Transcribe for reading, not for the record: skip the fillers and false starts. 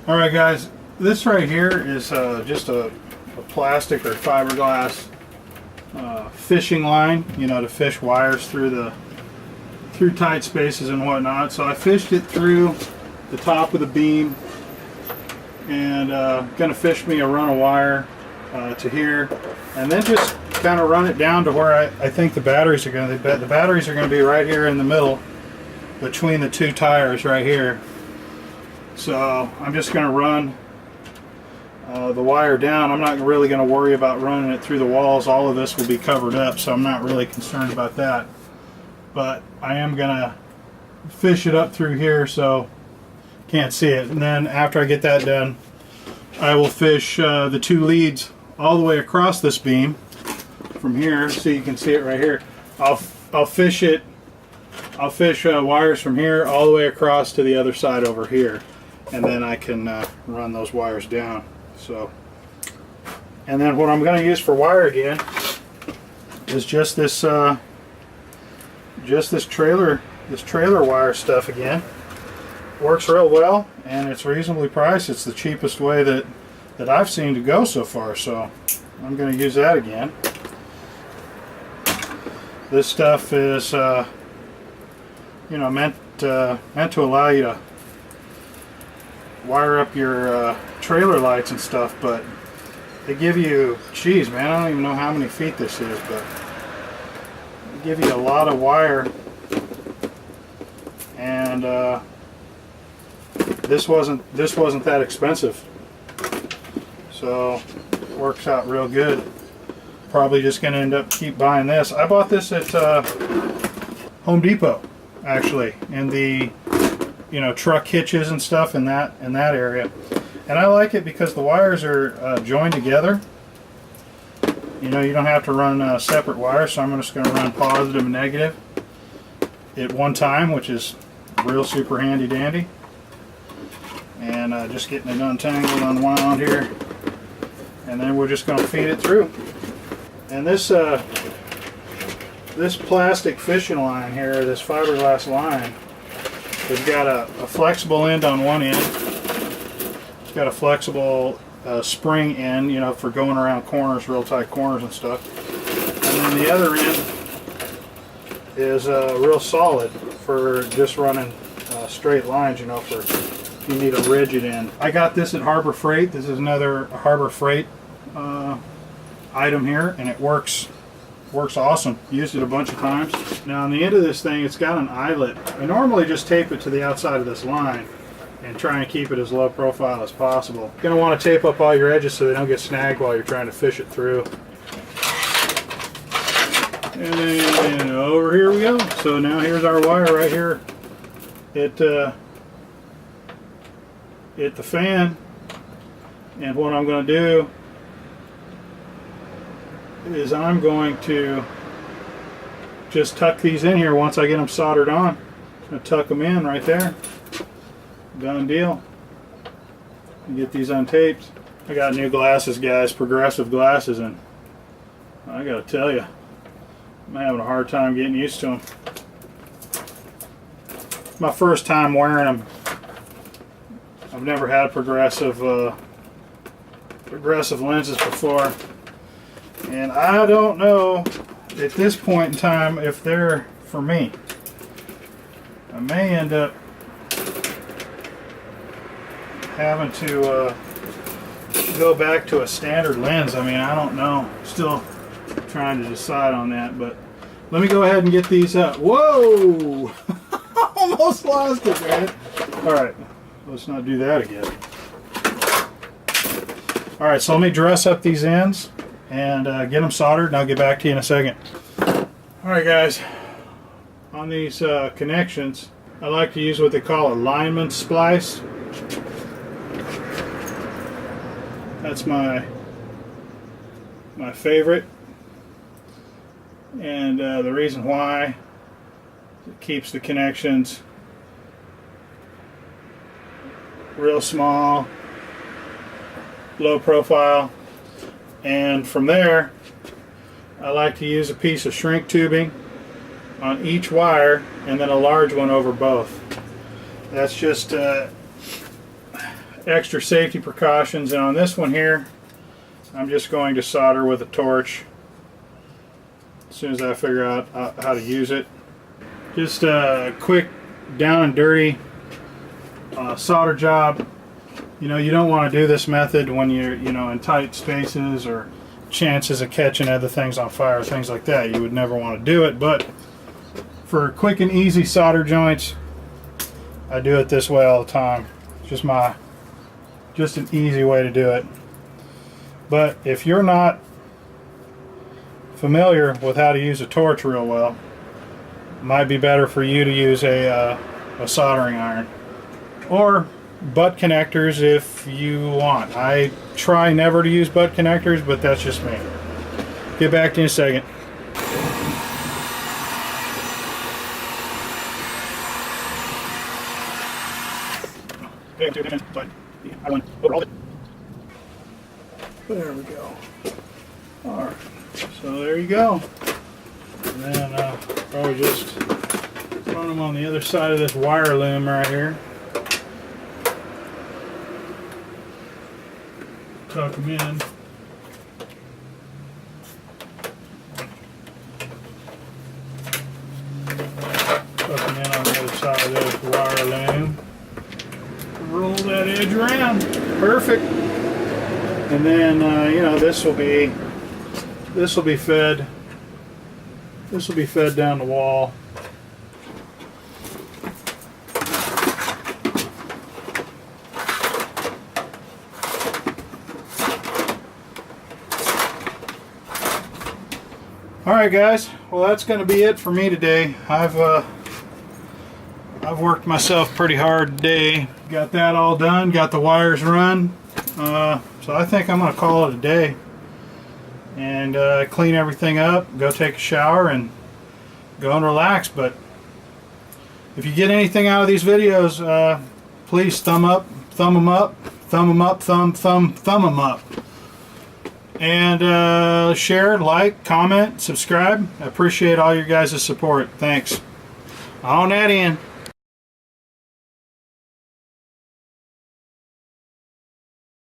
Alright guys, this right here is just a plastic or fiberglass fishing line, you know, to fish wires through tight spaces and whatnot. So I fished it through the top of the beam and gonna fish me a run of wire to here, and then just kind of run it down to where I think the batteries are going to be. The batteries are going to be right here in the middle between the two tires right here. So I'm just going to run the wire down. I'm not really going to worry about running it through the walls. All of this will be covered up, so I'm not really concerned about that. But I am going to fish it up through here so can't see it. And then after I get that done, I will fish the two leads all the way across this beam from here, so you can see it right here. I'll fish it. I'll fish wires from here all the way across to the other side over here, and then I can run those wires down. So, and then what I'm going to use for wire again is just this trailer wire stuff again. Works real well, and it's reasonably priced. It's the cheapest way that I've seen to go so far, so I'm going to use that again. This stuff is you know, meant to allow you to wire up your trailer lights and stuff, but they give you, geez man, I don't even know how many feet this is, but they give you a lot of wire, and this wasn't that expensive, so it works out real good. Probably just going to end up keep buying this. I bought this at Home Depot, actually, in the, you know, truck hitches and stuff in that area, and I like it because the wires are joined together. You know, you don't have to run separate wires, so I'm just going to run positive and negative at one time, which is real super handy dandy. And just getting it untangled, unwound here, and then we're just going to feed it through. And this this plastic fishing line here, this fiberglass line, has got a flexible end on one end. It's got a flexible spring end, you know, for going around corners, real tight corners and stuff. And then the other end is real solid for just running straight lines, you know, for if you need a rigid end. I got this at Harbor Freight. This is another Harbor Freight item here, and it works awesome. Used it a bunch of times. Now on the end of this thing, it's got an eyelet. I normally just tape it to the outside of this line and try and keep it as low profile as possible. You're going to want to tape up all your edges so they don't get snagged while you're trying to fish it through. And then over here we go. So now here's our wire right here at the fan, and what I'm going to do is I'm going to just tuck these in here once I get them soldered on. I'm going to tuck them in right there. Done deal. And get these untaped. I got new glasses, guys, Progressive glasses, and I got to tell you, I'm having a hard time getting used to them. My first time wearing them. I've never had progressive lenses before, and I don't know at this point in time if they're for me. I may end up having to go back to a standard lens. I mean, I don't know. Still trying to decide on that, but let me go ahead and get these up. Whoa! Almost lost it, man. Alright, let's not do that again. Alright, so let me dress up these ends and get them soldered, and I'll get back to you in a second. Alright guys, on these connections, I like to use what they call a lineman splice. That's my favorite, and the reason why, it keeps the connections real small, low profile, and from there I like to use a piece of shrink tubing on each wire and then a large one over both. That's just extra safety precautions. And on this one here, I'm just going to solder with a torch as soon as I figure out how to use it. Just a quick down and dirty solder job. You know, you don't want to do this method when you're, you know, in tight spaces or chances of catching other things on fire, things like that. You would never want to do it, but for quick and easy solder joints, I do it this way all the time. It's just an easy way to do it. But if you're not familiar with how to use a torch real well, it might be better for you to use a soldering iron or butt connectors if you want. I try never to use butt connectors, but that's just me. Get back to you in a second. There we go. Alright, so there you go. And then probably just run them on the other side of this wire loom right here. Tuck them in. Tuck them in on the other side of this wire loom. Roll that edge around. Perfect. And then you know, this will be fed. This will be fed down the wall. Alright guys, well that's going to be it for me today. I've worked myself pretty hard today. Got that all done, got the wires run. So I think I'm going to call it a day. And clean everything up, go take a shower, and go and relax. But if you get anything out of these videos, please thumb them up, thumb them up. And share, like, comment, subscribe. I appreciate all your guys' support. Thanks. On that end.